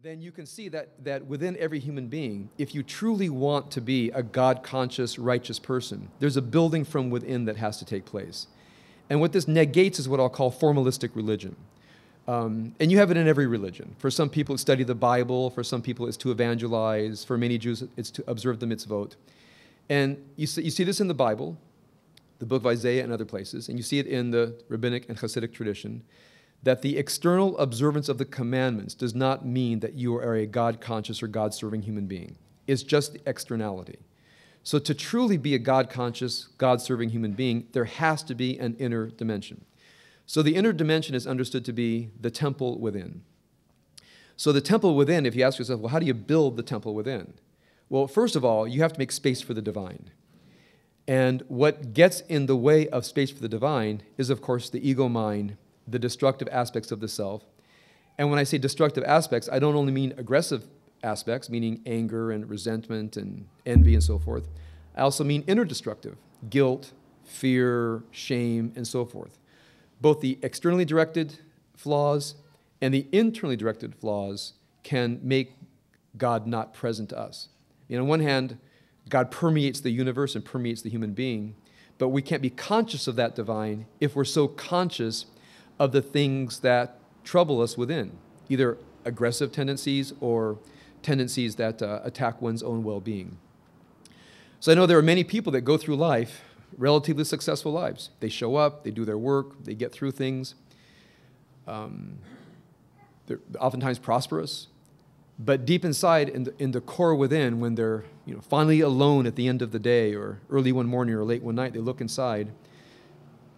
then you can see that within every human being, if you truly want to be a God-conscious, righteous person, there's a building from within that has to take place. And what this negates is what I'll call formalistic religion. And you have it in every religion. For some people, it's study the Bible. For some people, it's to evangelize. For many Jews, it's to observe the mitzvot. And you see this in the Bible, the book of Isaiah and other places, and you see it in the rabbinic and Hasidic tradition, that the external observance of the commandments does not mean that you are a God-conscious or God-serving human being. It's just the externality. So to truly be a God-conscious, God-serving human being, there has to be an inner dimension. So the inner dimension is understood to be the temple within. So the temple within, if you ask yourself, well, how do you build the temple within? Well, first of all, you have to make space for the divine. And what gets in the way of space for the divine is, of course, the ego mind, the destructive aspects of the self. And when I say destructive aspects, I don't only mean aggressive aspects, meaning anger and resentment and envy and so forth. I also mean inner destructive, guilt, fear, shame, and so forth. Both the externally directed flaws and the internally directed flaws can make God not present to us. On one hand, God permeates the universe and permeates the human being, but we can't be conscious of that divine if we're so conscious of the things that trouble us within, either aggressive tendencies or tendencies that attack one's own well-being. So I know there are many people that go through life, relatively successful lives. They show up, they do their work, they get through things. They're oftentimes prosperous, but deep inside, in the core within, when they're finally alone at the end of the day or early one morning or late one night, they look inside,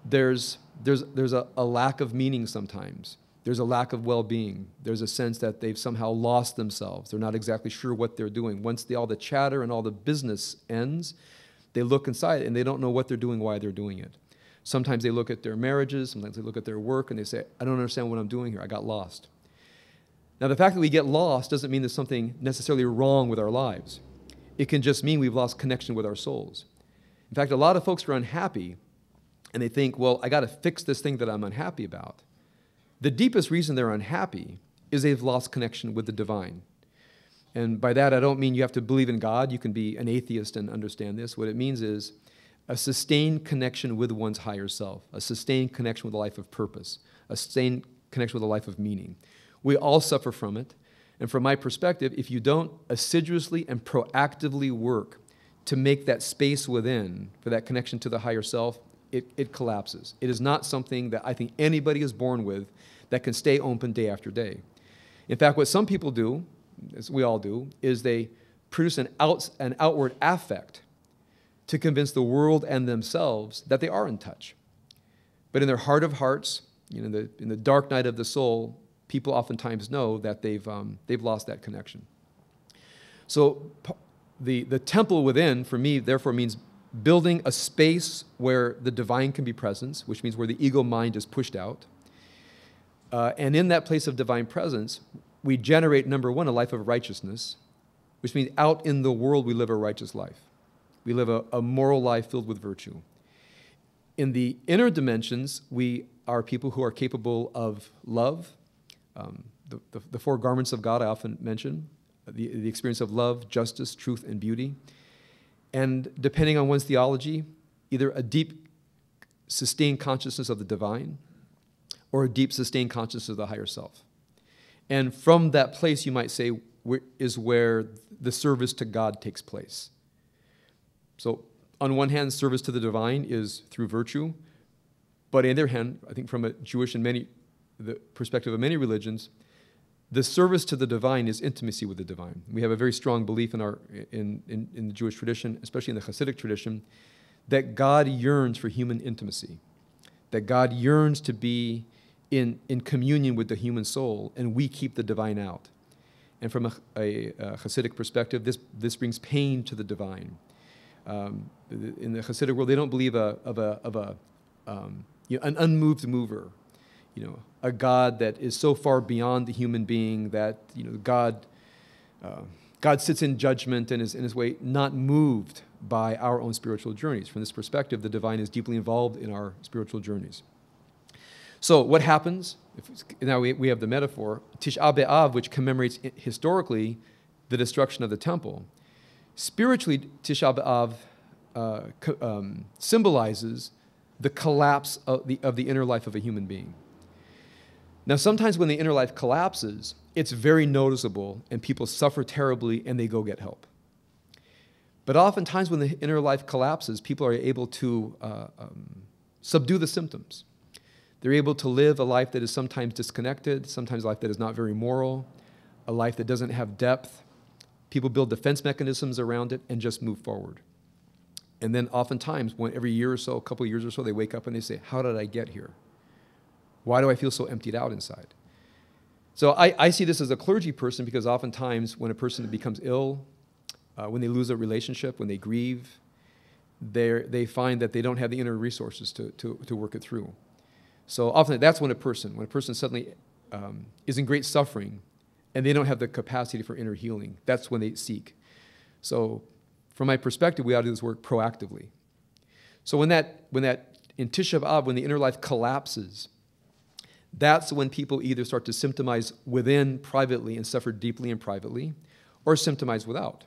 there's a lack of meaning sometimes. There's a lack of well-being. There's a sense that they've somehow lost themselves. They're not exactly sure what they're doing. Once all the chatter and all the business ends, they look inside and they don't know what they're doing, why they're doing it. Sometimes they look at their marriages, sometimes they look at their work, and they say, I don't understand what I'm doing here. I got lost. Now, the fact that we get lost doesn't mean there's something necessarily wrong with our lives. It can just mean we've lost connection with our souls. In fact, a lot of folks are unhappy, and they think, well, I got to fix this thing that I'm unhappy about. The deepest reason they're unhappy is they've lost connection with the divine. And by that, I don't mean you have to believe in God. You can be an atheist and understand this. What it means is a sustained connection with one's higher self, a sustained connection with a life of purpose, a sustained connection with a life of meaning. We all suffer from it. And from my perspective, if you don't assiduously and proactively work to make that space within for that connection to the higher self, it collapses. It is not something that I think anybody is born with that can stay open day after day. In fact, what some people do, as we all do, is they produce an outward affect to convince the world and themselves that they are in touch. But in their heart of hearts, in the dark night of the soul, people oftentimes know that they've lost that connection. So the temple within, for me, therefore means building a space where the divine can be present, which means where the ego mind is pushed out. And in that place of divine presence, we generate, number one, a life of righteousness, which means out in the world we live a righteous life. We live a moral life filled with virtue. In the inner dimensions, we are people who are capable of love. The four garments of God I often mention, the experience of love, justice, truth, and beauty. And depending on one's theology, either a deep, sustained consciousness of the divine or a deep, sustained consciousness of the higher self. And from that place, you might say, is where the service to God takes place. So on one hand, service to the divine is through virtue. But on the other hand, I think from a Jewish and the perspective of many religions, the service to the divine is intimacy with the divine. We have a very strong belief in the Jewish tradition, especially in the Hasidic tradition, that God yearns for human intimacy, that God yearns to be in communion with the human soul, and we keep the divine out. And from a Hasidic perspective, this brings pain to the divine. In the Hasidic world, they don't believe an unmoved mover, a God that is so far beyond the human being that God sits in judgment and is in his way not moved by our own spiritual journeys. From this perspective, the divine is deeply involved in our spiritual journeys. So what happens? Now we have the metaphor, Tisha B'Av, which commemorates historically the destruction of the temple. Spiritually, Tisha B'Av symbolizes the collapse of the inner life of a human being. Now, sometimes when the inner life collapses, it's very noticeable and people suffer terribly and they go get help. But oftentimes when the inner life collapses, people are able to subdue the symptoms. They're able to live a life that is sometimes disconnected, sometimes a life that is not very moral, a life that doesn't have depth. People build defense mechanisms around it and just move forward. And then oftentimes, every year or so, a couple of years or so, they wake up and they say, how did I get here? Why do I feel so emptied out inside? So I see this as a clergy person because oftentimes when a person becomes ill, when they lose a relationship, when they grieve, they find that they don't have the inner resources to work it through. So often that's when a person suddenly is in great suffering and they don't have the capacity for inner healing, that's when they seek. So from my perspective, we ought to do this work proactively. So when in Tisha B'Av, when the inner life collapses, that's when people either start to symptomize within privately and suffer deeply and privately, or symptomize without.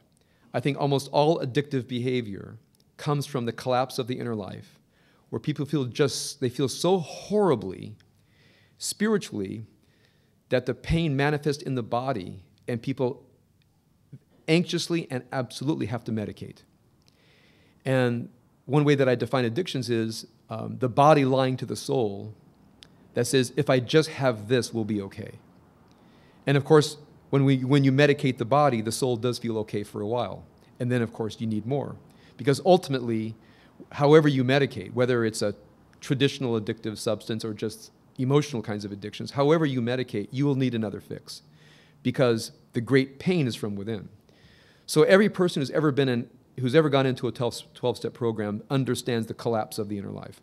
I think almost all addictive behavior comes from the collapse of the inner life, where people they feel so horribly spiritually that the pain manifests in the body and people anxiously and absolutely have to medicate. And one way that I define addictions is the body lying to the soul that says, if I just have this, we'll be okay. And of course, when you medicate the body, the soul does feel okay for a while. And then, of course, you need more. Because ultimately, however you medicate, whether it's a traditional addictive substance or just emotional kinds of addictions, however you medicate, you will need another fix. Because the great pain is from within. So every person who's ever gone into a 12-step program understands the collapse of the inner life.